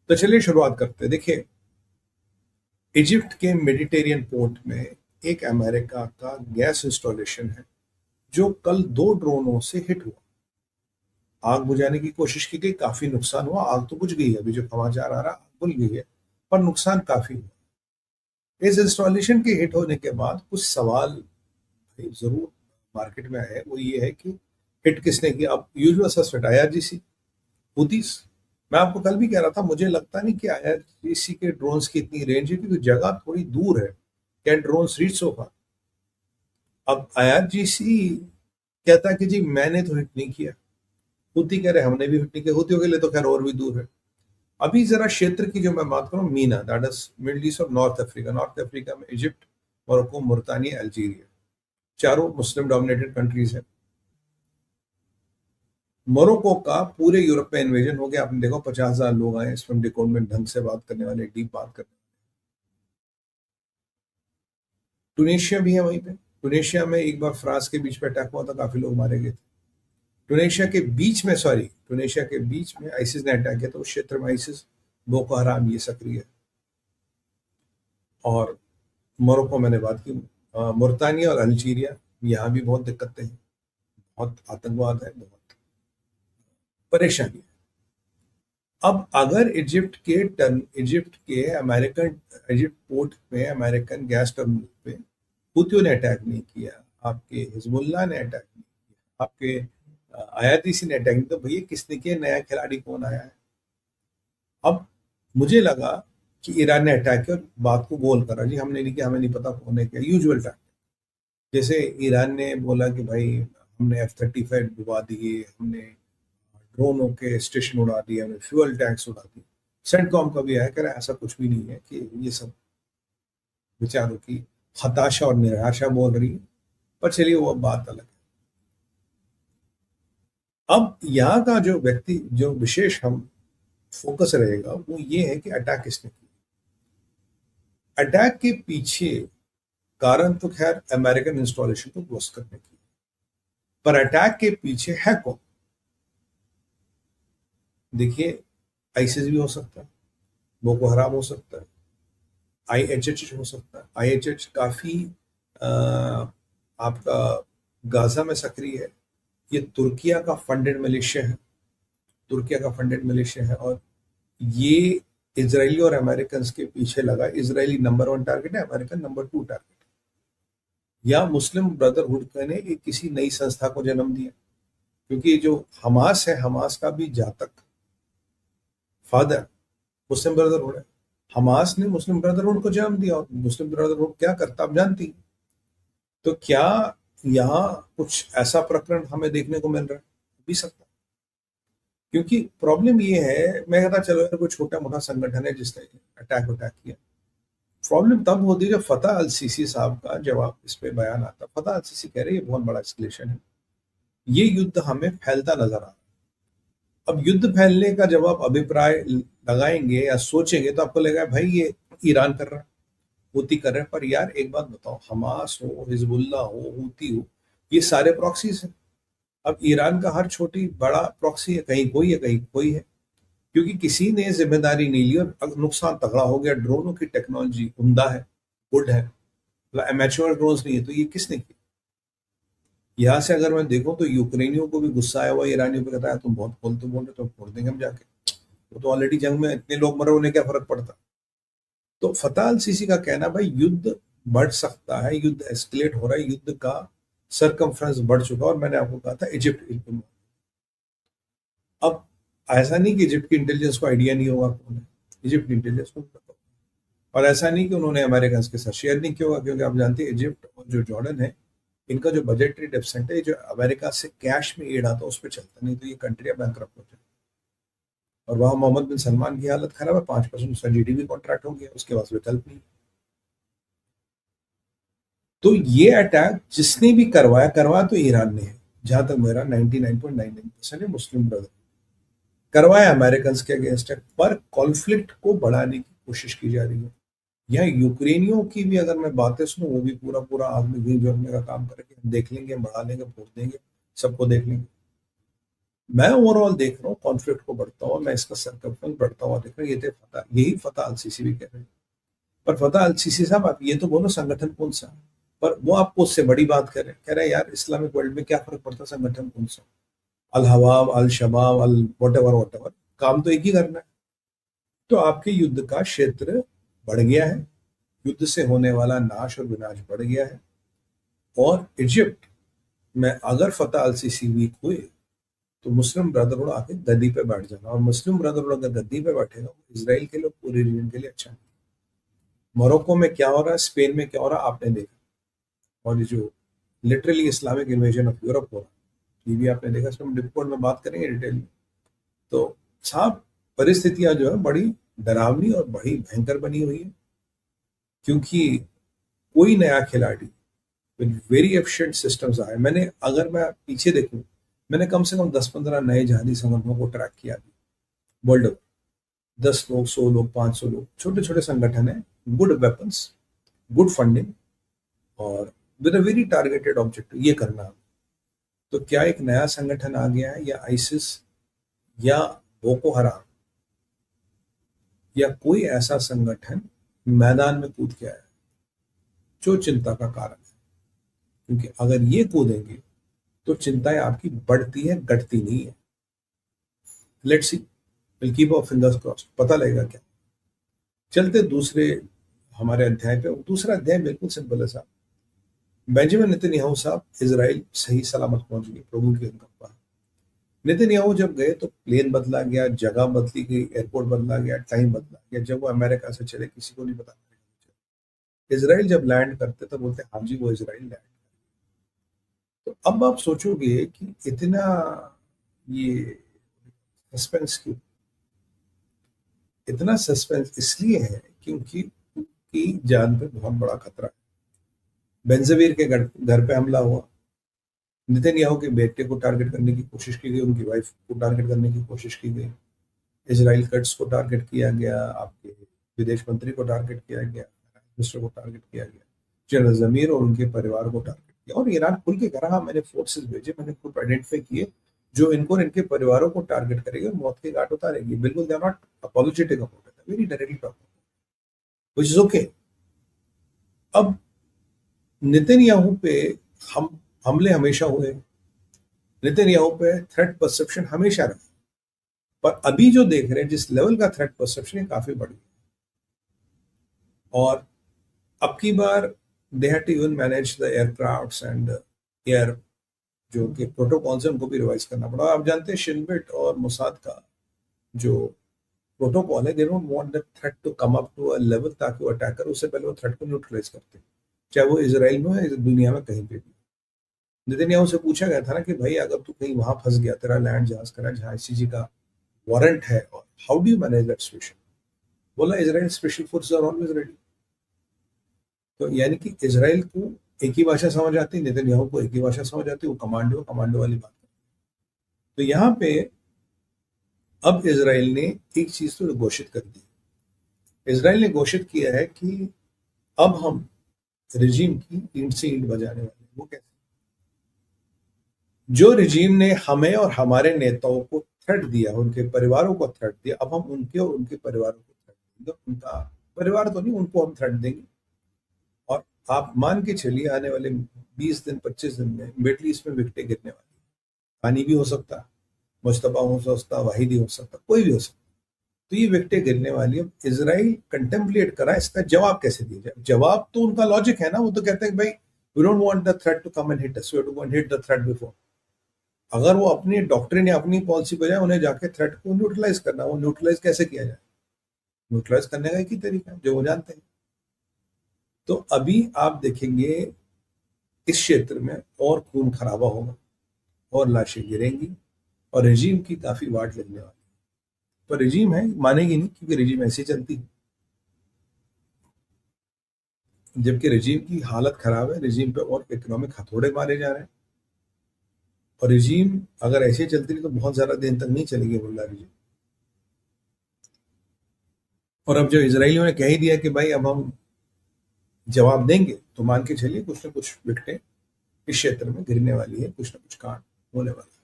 तो चलिए शुरुआत करते हैं। देखिए, इजिप्ट के मेडिटेरियन पोर्ट में एक अमेरिका का गैस इंस्टॉलेशन है जो कल दो ड्रोनों से हिट हुआ। आग बुझाने की कोशिश की गई, काफी नुकसान हुआ। आग तो बुझ गई है, अभी जो समाचार आ रहा आग बुझ गई है, पर नुकसान काफी हुआ। इस इंस्टॉलेशन के हिट होने के बाद कुछ सवाल भाई जरूर मार्केट में आए। वो ये है कि हिट किसने किया। अब यूजुअल सस्पेक्ट आईआरजीसी, हुतीस। मैं आपको कल भी कह रहा था, मुझे लगता नहीं कि आईआरजीसी के ड्रोन्स की इतनी रेंज है, क्योंकि जगह थोड़ी दूर है। कैन ड्रोन्स रीच सो फार? अब आईआरजीसी कहता है कि जी मैंने तो हिट नहीं किया, हुती कह रहे हमने भी हिट नहीं किया। हुतियों के लिए तो खैर और भी दूर है। अभी जरा क्षेत्र की जो मैं बात करूं, Meena, that is middle east और नॉर्थ अफ्रीका। नॉर्थ अफ्रीका में इजिप्ट, मोरक्को, मुर्तानिया, अल्जीरिया, चारों मुस्लिम डोमिनेटेड कंट्रीज है। मोरक्को का पूरे यूरोप में इन्वेजन हो गया। आपने देखो 50,000 लोग आए इसमें, डिकोड में ढंग से बात करने वाले, डीप बात करने। टूनेशिया भी है वहीं पे। टूनेशिया में एक बार फ्रांस के बीच पे अटैक हुआ था, काफी लोग मारे गए थे। टूनेशिया के बीच में, सॉरी, टूनेशिया के बीच में आईसिस ने अटैक किया, तो उस क्षेत्र में आईसिस, बोको हराम ये सक्रिय है। और मोरक्को मैंने बात की। मुर्तानिया और अल्जीरिया, यहाँ भी बहुत दिक्कतें हैं, बहुत आतंकवाद है, बहुत परेशानी है। अब अगर इजिप्ट पोर्ट में अमेरिकन गैस टर्मिनल पे हुतियों ने अटैक नहीं किया, आपके हिजबुल्लाह ने अटैक नहीं किया, आपके आईआरजीसी ने अटैक नहीं, तो भैया किसने किया? नया खिलाड़ी कौन आया है? अब मुझे लगा कि ईरान ने अटैक किया और बात को गोल करा, जी हमने नहीं किया, हमें नहीं पता कौन है क्या, यूजुअल टाइम। जैसे ईरान ने बोला कि भाई हमने F-35 डुबा दिए, हमने ड्रोनों के स्टेशन उड़ा दिए, हमने फ्यूल टैंक्स उड़ा दिए। सेंटकॉम का भी है, कह रहा है ऐसा कुछ भी नहीं है, कि ये सब विचारों की हताशा और निराशा बोल रही है। पर चलिए वो अब बात अलग है। अब यहाँ का जो व्यक्ति, जो विशेष हम फोकस रहेगा, वो ये है कि अटैक किसने किया। अटैक के पीछे कारण तो खैर अमेरिकन इंस्टॉलेशन को ध्वस्त करने की, पर अटैक के पीछे है कौन? देखिए, आईसिस भी हो सकता है, बोको हराम हो सकता है, आईएचएच हो सकता है। आईएचएच काफी आपका गाजा में सक्रिय है। ये तुर्किया का फंडेड मलेशिया है, तुर्किया का फंडेड मलेशिया है। और ये इजरायली और अमेरिकन के पीछे लगा। इजरायली नंबर 1 टारगेट है, अमेरिकन नंबर 2 टारगेट है। या मुस्लिम ब्रदरहुड ने एक किसी नई संस्था को जन्म दिया, क्योंकि जो हमास है, हमास का भी जातक फादर मुस्लिम ब्रदरहुड है। हमास ने मुस्लिम ब्रदरहुड को जन्म दिया, और मुस्लिम ब्रदरहुड क्या करता आप जानती हैं। तो क्या यहाँ कुछ ऐसा प्रकरण हमें देखने को मिल रहा है? भी सकता है। क्योंकि प्रॉब्लम ये है, मैं कहता चलो यार कोई छोटा मोटा संगठन है जिसने अटैक अटैक किया। प्रॉब्लम तब होती है जब फतेह अल सीसी साहब का जवाब इस पे बयान आता। फतेह अल सीसी कह रहे हैं ये बहुत बड़ा एस्केलेशन है, ये युद्ध हमें फैलता नजर आ रहा है। अब युद्ध फैलने का जब आप अभिप्राय लगाएंगे या सोचेंगे, तो आपको लगेगा भाई ये ईरान कर रहा है, हूती कर रहे हैं। पर यार एक बात बताओ, हमास हो, हिजबुल्लाह हो, हूती हो, ये सारे प्रॉक्सीज हैं। अब ईरान का हर छोटी बड़ा प्रॉक्सी है, कहीं कोई है कहीं कोई है, क्योंकि किसी ने जिम्मेदारी नहीं ली और नुकसान तगड़ा हो गया। ड्रोनों की टेक्नोलॉजी उम्दा है, गुड है, एमेच्योर ड्रोन्स नहीं है, तो ये किसने किया? यहाँ से अगर मैं देखूं तो यूक्रेनियों को भी गुस्सा आया हुआ है ईरानियों पे, कहता है तुम बहुत बोल रहे, तो फोड़ देंगे हम जाके। वो तो ऑलरेडी जंग में इतने लोग मरे, उन्हें क्या फर्क पड़ता। तो फतेह अल सीसी का कहना, भाई युद्ध बढ़ सकता है, युद्ध एस्केलेट हो रहा है, युद्ध का सरकमफ्रेंस बढ़ चुका। और मैंने आपको कहा था इजिप्ट। अब ऐसा नहीं कि इजिप्ट की इंटेलिजेंस को आइडिया नहीं होगा कौन है, इजिप्ट की इंटेलिजेंस को पता होगा। और ऐसा नहीं कि उन्होंने अमेरिकन के साथ शेयर नहीं किया होगा, क्योंकि आप जानते हैं इजिप्ट और जो जॉर्डन है, इनका जो बजटरी डेफिसिट है, जो अमेरिका से कैश में एड आता है उस पर चलता, नहीं तो ये कंट्रियां बैंकरप्ट हो जाए। और वहां मोहम्मद बिन सलमान की हालत खराब है, 5% उसका जीडीपी कॉन्ट्रैक्ट हो गया, उसके पास विकल्प नहीं। तो ये अटैक जिसने भी करवाया करवाया तो ईरान ने है, जहां तक मेरा 99.99% है। मुस्लिम ब्रदर करवाया अमेरिकन के अगेंस्ट है, पर कॉन्फ्लिक्ट को बढ़ाने की कोशिश की जा रही है। यहाँ यूक्रेनियों की भी अगर मैं बातें सुनूं, वो भी पूरा पूरा आग में घी झोंकने का काम करेंगे। हम देख लेंगे, हम बढ़ा लेंगे, फोड़ देंगे, सबको देख लेंगे। मैं ओवरऑल देख रहा हूँ कॉन्फ्लिक्ट को बढ़ता हुआ, मैं इसका सर्कमफरेंस बढ़ता हुआ देख रहा हूँ। ये थे फतह, यही फतह अल सीसी भी कह रहे हैं। पर फतह अल सीसी साहब, आप ये तो बोलो संगठन कौन सा, पर वो आपको उससे बड़ी बात कर रहे हैं, कह रहे हैं यार इस्लामिक वर्ल्ड में क्या फर्क पड़ता है संगठन कौन सा, अल हवाब अल शबाब अल वट एवर, काम तो एक ही करना है। तो आपके युद्ध का क्षेत्र बढ़ गया है, युद्ध से होने वाला नाश और विनाश बढ़ गया है। और इजिप्ट में अगर फतह अल सीसी वीक हुए तो मुस्लिम ब्रदरहुड आके गद्दी पे बैठ जाना, और मुस्लिम ब्रदरहुड अगर गद्दी पे बैठेगा इसराइल के लिए, पूरे रीजन के लिए अच्छा नहीं। मोरक्को में क्या हो रहा है, स्पेन में क्या हो रहा है, आपने देखा। और ये जो literally Islamic invasion of Europe हो रहा है, ये भी आपने देखा। इसमें हम रिपोर्ट में बात करेंगे डिटेल में। तो साहब परिस्थितियां जो है बड़ी डरावनी और बड़ी भयंकर बनी हुई है, क्योंकि कोई नया खिलाड़ी विद वेरी एफिशिएंट सिस्टम्स आए। अगर मैं पीछे देखूं, मैंने कम से कम 10-15 नए जहादी संगठनों को ट्रैक किया वर्ल्ड ओवर। 10 लोग, 100 लोग, 500 लोग, छोटे छोटे संगठन है, गुड वेपन्स, गुड फंडिंग, और with a very targeted objective ये करना। तो क्या एक नया संगठन आ गया है, या आइसिस या बोको हराम या कोई ऐसा संगठन मैदान में कूद के आया, जो चिंता का कारण है। क्योंकि अगर ये कूदेंगे तो चिंताएं आपकी बढ़ती है, घटती नहीं है। Let's see, will keep our fingers crossed, पता लगेगा क्या। चलते दूसरे हमारे अध्याय पे। दूसरा अध्याय बिल्कुल सिंपल है साहब। बेंजामिन नेतन्याहू साहब इजराइल सही सलामत पहुंच गए, प्रभु की कृपा। नेतन्याहू जब गए तो प्लेन बदला गया, जगह बदली गई, एयरपोर्ट बदला गया, टाइम बदला गया। जब वो अमेरिका से चले किसी को नहीं पता। इसराइल जब लैंड करते तब बोलते हाँ जी वो इसराइल लैंड। तो अब आप सोचोगे कि इतना ये सस्पेंस क्यों। इतना सस्पेंस इसलिए है क्योंकि उनकी जान पे बहुत बड़ा खतरा है। बेंजवीर के घर पे हमला हुआ, नेतन्याहू के बेटे को टारगेट करने की कोशिश की गई, उनकी वाइफ को टारगेट करने की कोशिश की गई, इजराइल कट्स को टारगेट किया गया, आपके विदेश मंत्री को टारगेट किया गया, मिनिस्टर को टारगेट किया गया, जनरल जमीर और उनके परिवार को टारगेट किया। और ईरान खुल के कहा मैंने फोर्सेस भेजे, मैंने खुद आइडेंटिफाई किए जो इनको और इनके परिवारों को टारगेट करेगी और मौत के घाट उतारेगी। बिल्कुल they are not apologetic about it, very directly talk, which is okay. अब नेतन्याहू पे हम हमले हमेशा हुए, नेतन्याहू पे थ्रेट परसेप्शन हमेशा रहा, पर अभी जो देख रहे हैं जिस लेवल का थ्रेट परसेप्शन है काफी बढ़ गया। और अब की बार they had to even manage the aircrafts and air जो कि प्रोटोकॉल्स है उनको भी रिवाइज करना पड़ा। आप जानते हैं शिनबेट और मोसाद का जो प्रोटोकॉल है, they don't want the threat to come up to a level ताकि वो अटैकर उससे पहले वो थ्रेट को न्यूट्रलाइज करते, चाहे वो इसराइल में है दुनिया में कहीं पे भी। नेतन्याहू से पूछा गया था ना कि भाई अगर तू कहीं वहां फंस गया, तेरा लैंड जहाज करा जहां आईसीजी का वारंट है, और how do you manage that situation. बोला Israel special forces are always ready. तो यानी कि इसराइल को एक ही भाषा समझ आती, नेतन्याहू को एक ही भाषा समझ आती, वो कमांडो कमांडो वाली बात करते। तो यहाँ पे अब इसराइल ने एक चीज तो घोषित कर दी, इसराइल ने घोषित किया है कि अब हम रिजीम की ईंट से ईंट बजाने वाले हैं। वो कैसे, जो रिजीम ने हमें और हमारे नेताओं को थ्रेट दिया, उनके परिवारों को थ्रेट दिया, अब हम उनके और उनके परिवारों को थ्रेट देंगे। उनका परिवार तो नहीं, उनको हम थ्रेट देंगे। और आप मान के चलिए आने वाले 20 दिन 25 दिन में मिडल ईस्ट में विकटें गिरने वाली। पानी भी हो सकता, मुस्तफा हो सकता, वाहिदी हो सकता, कोई भी हो सकता। तो ये विकटें गिरने वाली है। इसराइल कंटेम्पलेट करा इसका जवाब कैसे दिया जाए। जवाब तो उनका लॉजिक है ना, वो तो कहते हैं भाई we don't want the threat to come and hit us, we have to go and hit the threat before. अगर वो अपनी डॉक्ट्रिन या अपनी पॉलिसी बजाय उन्हें जाके थ्रेट को न्यूट्रलाइज करना, वो न्यूट्रलाइज कैसे किया जाए, न्यूट्रलाइज करने का एक ही तरीका है जो वो जानते हैं। तो अभी आप देखेंगे इस क्षेत्र में और खून खराबा होगा और लाशें गिरेंगी और रिजीम की काफी वाट लगने वाली। पर रिजीम है मानेगी नहीं, क्योंकि रिजीम ऐसी चलती है। जबकि रिजीम की हालत खराब है, रिजीम पे और इकोनॉमिक हथौड़े मारे जा रहे हैं। और रिजीम अगर ऐसे चलती रही तो बहुत ज्यादा दिन तक नहीं चलेगी मुल्ला रिजीम। और अब जो इसराइलियों ने कह ही दिया कि भाई अब हम जवाब देंगे, तो मान के चलिए कुछ ना कुछ विकटें इस क्षेत्र में गिरने वाली है, कुछ ना कुछ कांड होने वाला है।